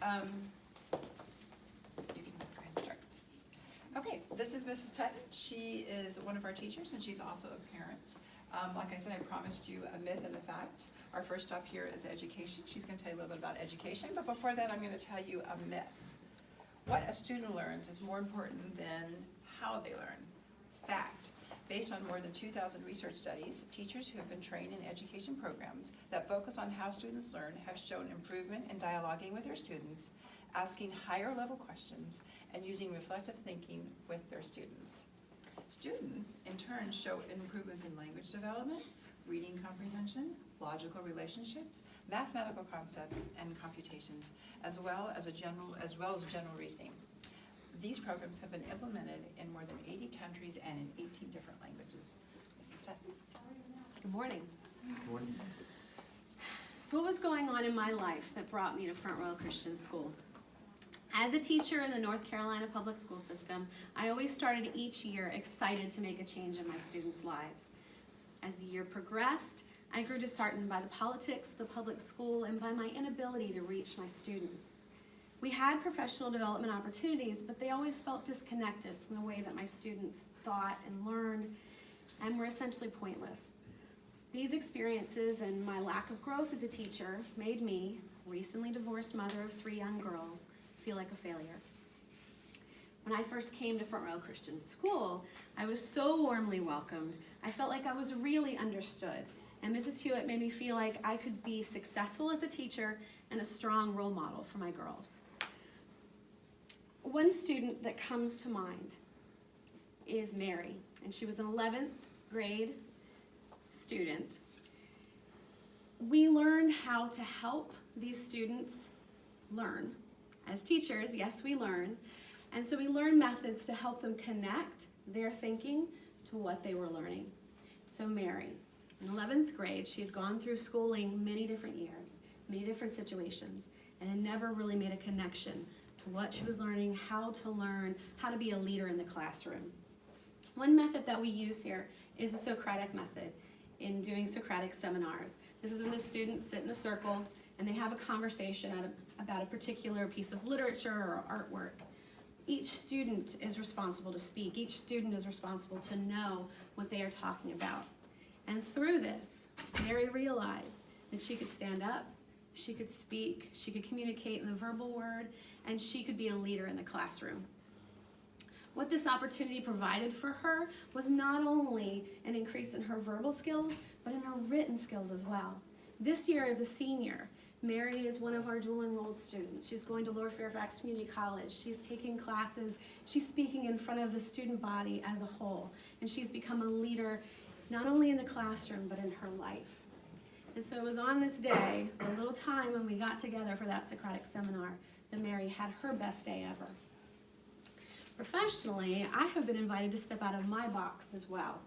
You can go ahead and start. Okay, this is Mrs. Tutton. She is one of our teachers, and she's also a parent. Like I said, I promised you a myth and a fact. Our first stop here is education. She's going to tell you a little bit about education, but before that, I'm going to tell you a myth. What a student learns is more important than how they learn. Fact. Based on more than 2,000 research studies, teachers who have been trained in education programs that focus on how students learn have shown improvement in dialoguing with their students, asking higher level questions, and using reflective thinking with their students. Students, in turn, show improvements in language development, reading comprehension, logical relationships, mathematical concepts, and computations, as well as general reasoning. These programs have been implemented in more than 80 countries and in 18 different languages. Mrs. Tutton. Good morning. Good morning. So what was going on in my life that brought me to Front Royal Christian School? As a teacher in the North Carolina public school system, I always started each year excited to make a change in my students' lives. As the year progressed, I grew disheartened by the politics of the public school and by my inability to reach my students. We had professional development opportunities, but they always felt disconnected from the way that my students thought and learned, and were essentially pointless. These experiences and my lack of growth as a teacher made me, recently divorced mother of 3 young girls, feel like a failure. When I first came to Front Royal Christian School, I was so warmly welcomed. I felt like I was really understood, and Mrs. Hewitt made me feel like I could be successful as a teacher and a strong role model for my girls. One student that comes to mind is Mary, and she was an 11th grade student. We learned how to help these students learn. As teachers, yes, we learn, and so we learn methods to help them connect their thinking to what they were learning. So Mary, in 11th grade, she had gone through schooling many different years, many different situations, and had never really made a connection to what she was learning, how to learn, how to be a leader in the classroom. One method that we use here is the Socratic method in doing Socratic seminars. This is when the students sit in a circle and they have a conversation about a particular piece of literature or artwork. Each student is responsible to speak. Each student is responsible to know what they are talking about. And through this, Mary realized that she could stand up, she could speak, she could communicate in the verbal word, and she could be a leader in the classroom. What this opportunity provided for her was not only an increase in her verbal skills, but in her written skills as well. This year as a senior, Mary is one of our dual enrolled students. She's going to Lord Fairfax Community College. She's taking classes. She's speaking in front of the student body as a whole. And she's become a leader not only in the classroom, but in her life. And so it was on this day, a little time when we got together for that Socratic seminar, that Mary had her best day ever. Professionally, I have been invited to step out of my box as well.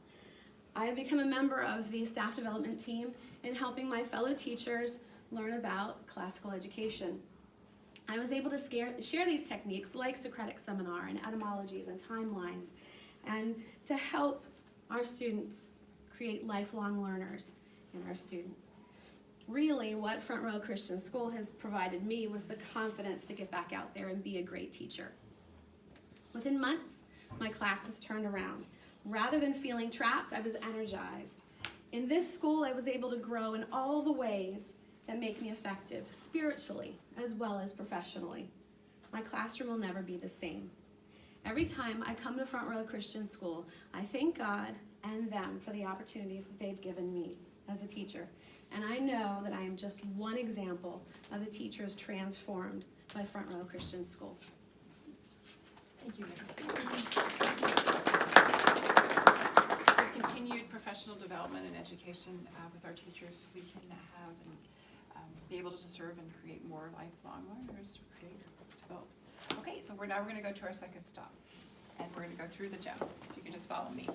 I have become a member of the staff development team in helping my fellow teachers learn about classical education. I was able to share these techniques like Socratic seminar and etymologies and timelines, and to help our students create lifelong learners in our students. Really, what Front Royal Christian School has provided me was the confidence to get back out there and be a great teacher. Within months, my classes turned around. Rather than feeling trapped, I was energized. In this school, I was able to grow in all the ways that make me effective, spiritually as well as professionally. My classroom will never be the same. Every time I come to Front Royal Christian School, I thank God and them for the opportunities that they've given me as a teacher. And I know that I am just one example of the teachers transformed by Front Royal Christian School. Thank you, Mrs. With continued professional development and education with our teachers, we can have and be able to serve and create more lifelong learners, develop. Okay, so now we're going to go to our second stop, and we're going to go through the gem. If you can just follow me.